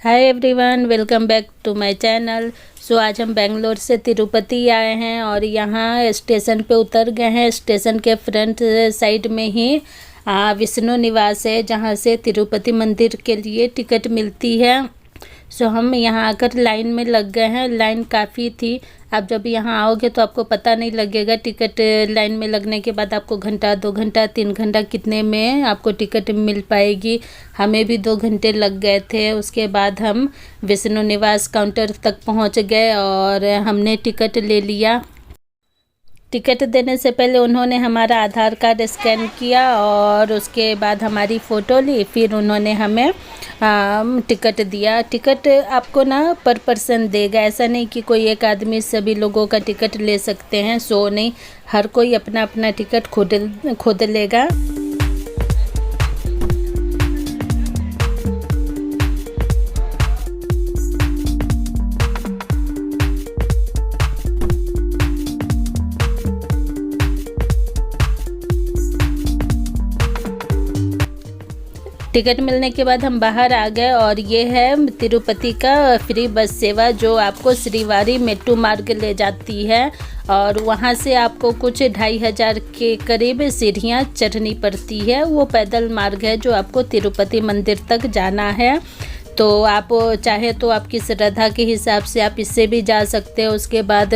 Hi everyone, welcome back to my channel. So आज हम बेंगलोर से तिरुपति आए हैं और यहाँ स्टेशन पे उतर गए हैं। स्टेशन के फ्रंट साइड में ही विष्णु निवास है, जहाँ से तिरुपति मंदिर के लिए टिकट मिलती है। सो हम यहाँ आकर लाइन में लग गए हैं। लाइन काफ़ी थी। आप जब यहाँ आओगे तो आपको पता नहीं लगेगा। टिकट लाइन में लगने के बाद आपको घंटा, 2 घंटा, 3 घंटा कितने में आपको टिकट मिल पाएगी। हमें भी 2 घंटे लग गए थे। उसके बाद हम विष्णु निवास काउंटर तक पहुँच गए और हमने टिकट ले लिया। टिकट देने से पहले उन्होंने हमारा आधार कार्ड स्कैन किया और उसके बाद हमारी फ़ोटो ली। फिर उन्होंने हमें टिकट दिया। टिकट आपको ना पर पर्सन देगा, ऐसा नहीं कि कोई एक आदमी सभी लोगों का टिकट ले सकते हैं। सो नहीं, हर कोई अपना अपना टिकट खुद लेगा। टिकट मिलने के बाद हम बाहर आ गए और ये है तिरुपति का फ्री बस सेवा, जो आपको श्रीवारी मेट्टू मार्ग ले जाती है और वहाँ से आपको कुछ 2500 के करीब सीढ़ियाँ चढ़नी पड़ती है। वो पैदल मार्ग है जो आपको तिरुपति मंदिर तक जाना है। तो आप चाहे तो आपकी श्रद्धा के हिसाब से आप इससे भी जा सकते हो। उसके बाद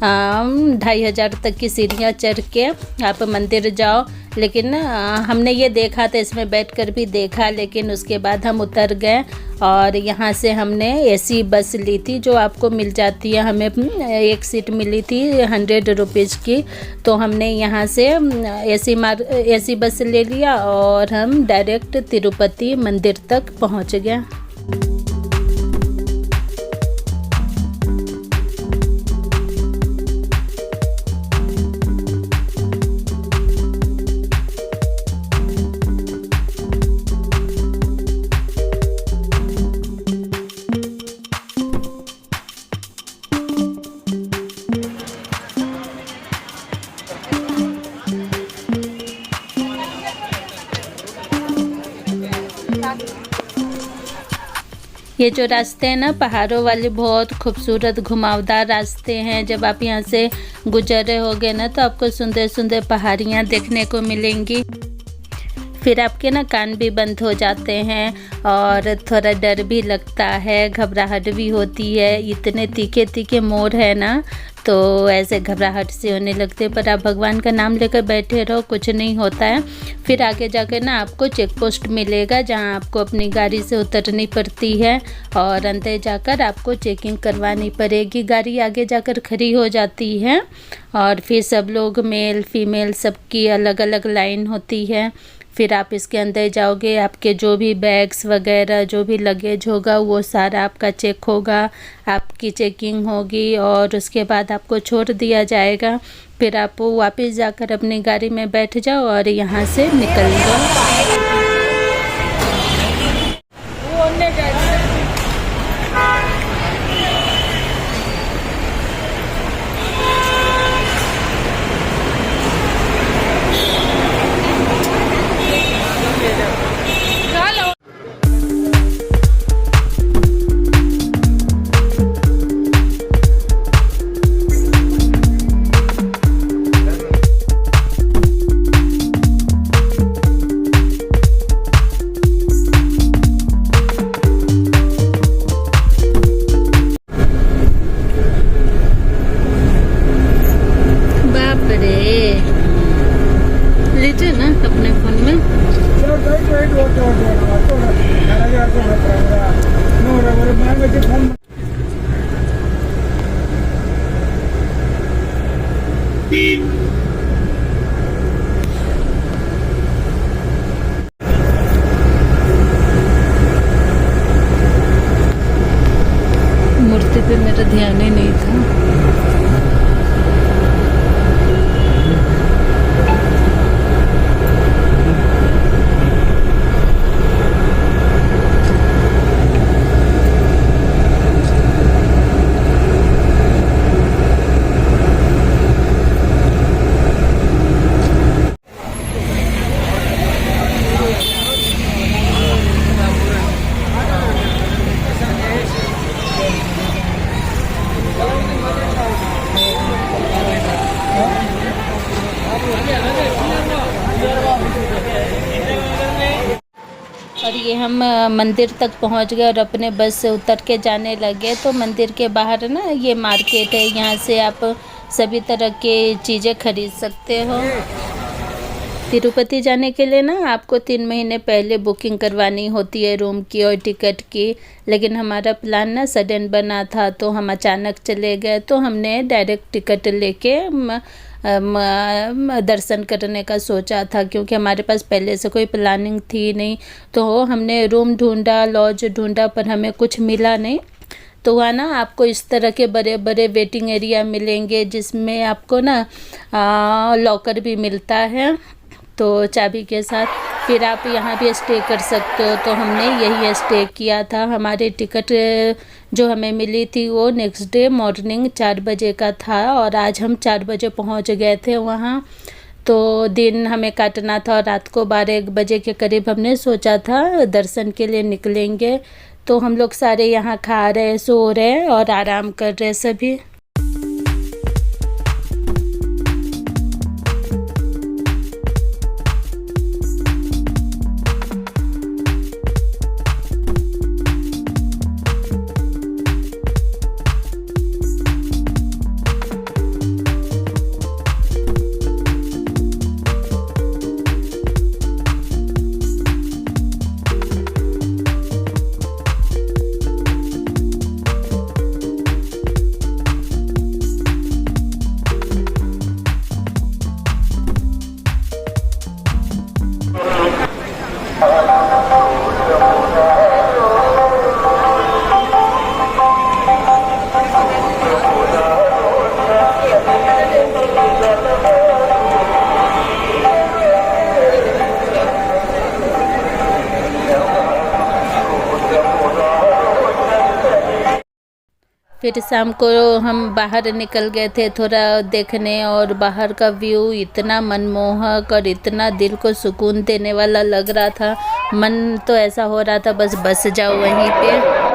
2500 तक की सीढ़ियाँ चढ़ के आप मंदिर जाओ। लेकिन हमने ये देखा था, इसमें बैठकर भी देखा, लेकिन उसके बाद हम उतर गए और यहाँ से हमने एसी बस ली थी जो आपको मिल जाती है। हमें एक सीट मिली थी 100 रुपीज़ की। तो हमने यहाँ से एसी बस ले लिया और हम डायरेक्ट तिरुपति मंदिर तक पहुँच गए। ये जो रास्ते हैं ना पहाड़ों वाले, बहुत खूबसूरत घुमावदार रास्ते हैं। जब आप यहाँ से गुजर रहे होगे ना तो आपको सुंदर सुंदर पहाड़ियाँ देखने को मिलेंगी। फिर आपके ना कान भी बंद हो जाते हैं और थोड़ा डर भी लगता है, घबराहट भी होती है। इतने तीखे तीखे मोड़ है ना, तो ऐसे घबराहट से होने लगते। पर आप भगवान का नाम लेकर बैठे रहो, कुछ नहीं होता है। फिर आगे जाकर ना आपको चेक पोस्ट मिलेगा, जहां आपको अपनी गाड़ी से उतरनी पड़ती है और अंदर जाकर आपको चेकिंग करवानी पड़ेगी। गाड़ी आगे जाकर खड़ी हो जाती है और फिर सब लोग, मेल फीमेल, सबकी अलग अलग लाइन होती है। फिर आप इसके अंदर जाओगे, आपके जो भी बैग्स वगैरह, जो भी लगेज होगा, वो सारा आपका चेक होगा, आपकी चेकिंग होगी और उसके बाद आपको छोड़ दिया जाएगा। फिर आप वापस जाकर अपनी गाड़ी में बैठ जाओ और यहाँ से निकल जाओ। हम मंदिर तक पहुंच गए और अपने बस से उतर के जाने लगे। तो मंदिर के बाहर ना ये मार्केट है, यहाँ से आप सभी तरह के चीज़ें खरीद सकते हो। तिरुपति जाने के लिए ना आपको 3 महीने पहले बुकिंग करवानी होती है रूम की और टिकट की, लेकिन हमारा प्लान ना सडन बना था तो हम अचानक चले गए, तो हमने डायरेक्ट टिकट लेके दर्शन करने का सोचा था, क्योंकि हमारे पास पहले से कोई प्लानिंग थी नहीं। तो हमने रूम ढूंढा, लॉज ढूंढा, पर हमें कुछ मिला नहीं। तो वहाँ ना आपको इस तरह के बड़े बड़े वेटिंग एरिया मिलेंगे, जिसमें आपको ना लॉकर भी मिलता है, तो चाबी के साथ। फिर आप यहाँ भी स्टे कर सकते हो। तो हमने यही स्टे किया था। हमारी टिकट जो हमें मिली थी वो नेक्स्ट डे मॉर्निंग 4 बजे का था, और आज हम 4 बजे पहुँच गए थे वहाँ। तो दिन हमें काटना था और रात को 12-1 बजे के करीब हमने सोचा था दर्शन के लिए निकलेंगे। तो हम लोग सारे यहाँ खा रहे, सो रहे और आराम कर रहे सभी। फिर शाम को हम बाहर निकल गए थे थोड़ा देखने, और बाहर का व्यू इतना मनमोहक और इतना दिल को सुकून देने वाला लग रहा था। मन तो ऐसा हो रहा था बस जाओ वहीं पे।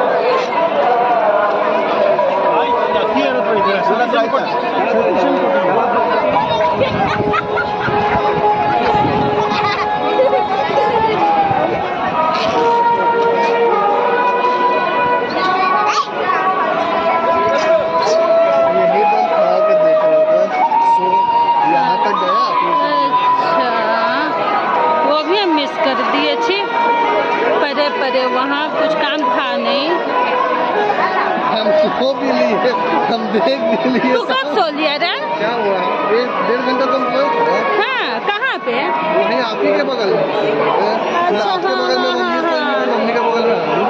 परे वहाँ कुछ काम था नहीं, हम सो भी लिए, हम देख भी लिए। तू कब सो लिया रे? क्या हुआ? 1-1.5 घंटा तुम सोए थे? हाँ, कहाँ पे? वहीं आप ही के बगल में। अच्छा, आपके बगल में मम्मी के बगल में।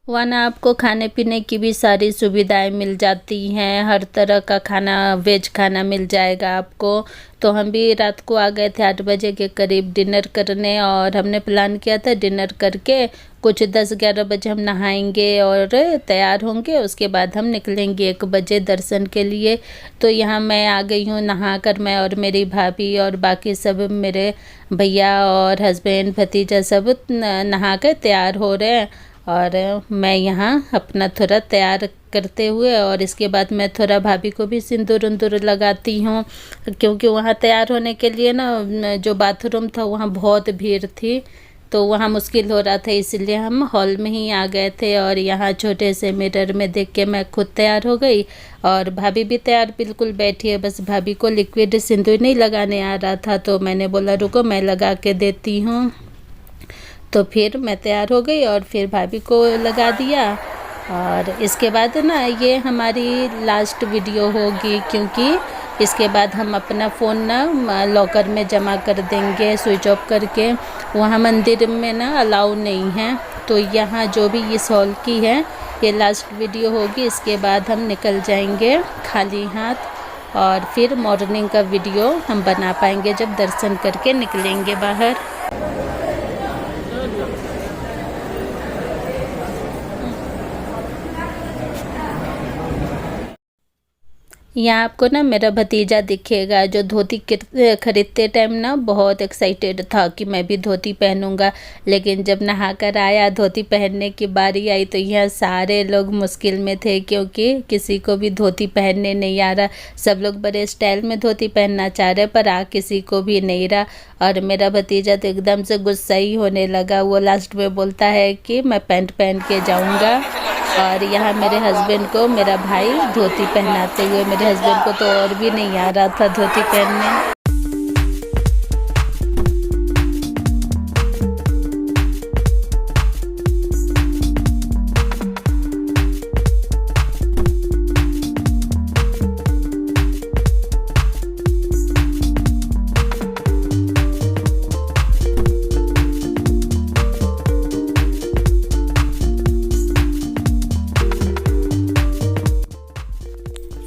वहाँ आपको खाने पीने की भी सारी सुविधाएं मिल जाती हैं, हर तरह का खाना, वेज खाना मिल जाएगा आपको। तो हम भी रात को आ गए थे 8 बजे के करीब डिनर करने, और हमने प्लान किया था डिनर करके कुछ 10-11 बजे हम नहाएंगे और तैयार होंगे, उसके बाद हम निकलेंगे 1 बजे दर्शन के लिए। तो यहाँ मैं आ गई हूँ नहाकर, मैं और मेरी भाभी और बाकी सब मेरे भैया और हस्बैंड भतीजा सब नहा कर तैयार हो रहे हैं, और मैं यहाँ अपना थोड़ा तैयार करते हुए, और इसके बाद मैं थोड़ा भाभी को भी सिंदूर उंदूर लगाती हूँ, क्योंकि वहाँ तैयार होने के लिए ना जो बाथरूम था वहाँ बहुत भीड़ थी, तो वहाँ मुश्किल हो रहा था, इसलिए हम हॉल में ही आ गए थे। और यहाँ छोटे से मिरर में देख के मैं खुद तैयार हो गई, और भाभी भी तैयार बिल्कुल बैठी है, बस भाभी को लिक्विड सिंदूर नहीं लगाने आ रहा था, तो मैंने बोला रुको मैं लगा के देती हूँ। तो फिर मैं तैयार हो गई और फिर भाभी को लगा दिया। और इसके बाद ना ये हमारी लास्ट वीडियो होगी, क्योंकि इसके बाद हम अपना फ़ोन ना लॉकर में जमा कर देंगे स्विच ऑफ करके। वहाँ मंदिर में ना अलाउ नहीं है। तो यहाँ जो भी इस हॉल की है ये लास्ट वीडियो होगी। इसके बाद हम निकल जाएंगे खाली हाथ और फिर मॉर्निंग का वीडियो हम बना पाएंगे जब दर्शन करके निकलेंगे बाहर। यहाँ आपको ना मेरा भतीजा दिखेगा जो धोती खरीदते टाइम ना बहुत एक्साइटेड था कि मैं भी धोती पहनूंगा, लेकिन जब नहा कर आया धोती पहनने की बारी आई तो यहाँ सारे लोग मुश्किल में थे क्योंकि किसी को भी धोती पहनने नहीं आ रहा। सब लोग बड़े स्टाइल में धोती पहनना चाह रहे पर आ किसी को भी नहीं रहा। और मेरा भतीजा तो एकदम से गुस्सा ही होने लगा। वो लास्ट में बोलता है कि मैं पैंट पहन के जाऊँगा। और यहाँ मेरे हस्बैंड को मेरा भाई धोती पहनाते हुए, मेरे हस्बैंड को तो और भी नहीं आ रहा था धोती पहनने।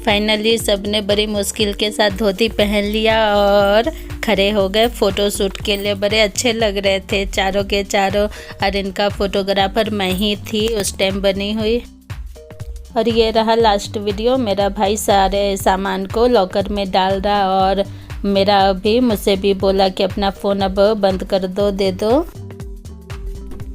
फाइनली सबने बड़ी मुश्किल के साथ धोती पहन लिया और खड़े हो गए फ़ोटो शूट के लिए। बड़े अच्छे लग रहे थे चारों के चारों। और इनका फ़ोटोग्राफ़र मैं ही थी उस टाइम बनी हुई। और ये रहा लास्ट वीडियो। मेरा भाई सारे सामान को लॉकर में डाल रहा और मेरा अभी मुझसे भी बोला कि अपना फ़ोन अब बंद कर दो, दे दो।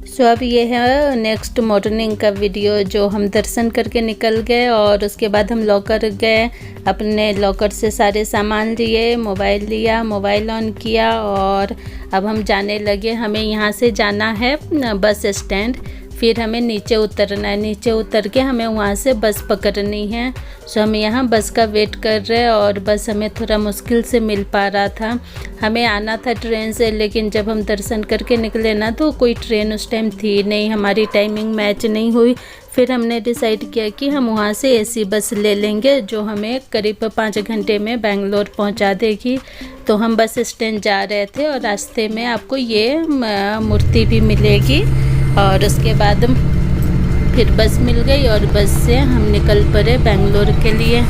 सो अब ये है नेक्स्ट मॉर्निंग का वीडियो जो हम दर्शन करके निकल गए और उसके बाद हम लॉकर गए, अपने लॉकर से सारे सामान लिए, मोबाइल लिया, मोबाइल ऑन किया और अब हम जाने लगे। हमें यहाँ से जाना है बस स्टैंड, फिर हमें नीचे उतरना है। नीचे उतर के हमें वहाँ से बस पकड़नी है। सो हम यहाँ बस का वेट कर रहे हैं और बस हमें थोड़ा मुश्किल से मिल पा रहा था। हमें आना था ट्रेन से, लेकिन जब हम दर्शन करके निकले ना तो कोई ट्रेन उस टाइम थी नहीं, हमारी टाइमिंग मैच नहीं हुई। फिर हमने डिसाइड किया कि हम वहाँ से एसी बस ले लेंगे जो हमें करीब 5 घंटे में बेंगलोर पहुँचा देगी। तो हम बस स्टैंड जा रहे थे और रास्ते में आपको ये मूर्ति भी मिलेगी। और उसके बाद फिर बस मिल गई और बस से हम निकल पड़े बेंगलोर के लिए।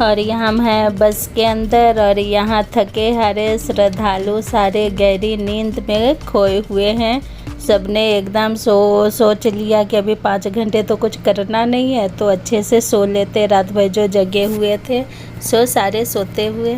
और यहाँ हम हैं बस के अंदर और यहाँ थके हारे श्रद्धालु सारे गहरी नींद में खोए हुए हैं। सबने एकदम सोच लिया कि अभी 5 घंटे तो कुछ करना नहीं है तो अच्छे से सो लेते। रात भर जो जगे हुए थे सो सारे सोते हुए।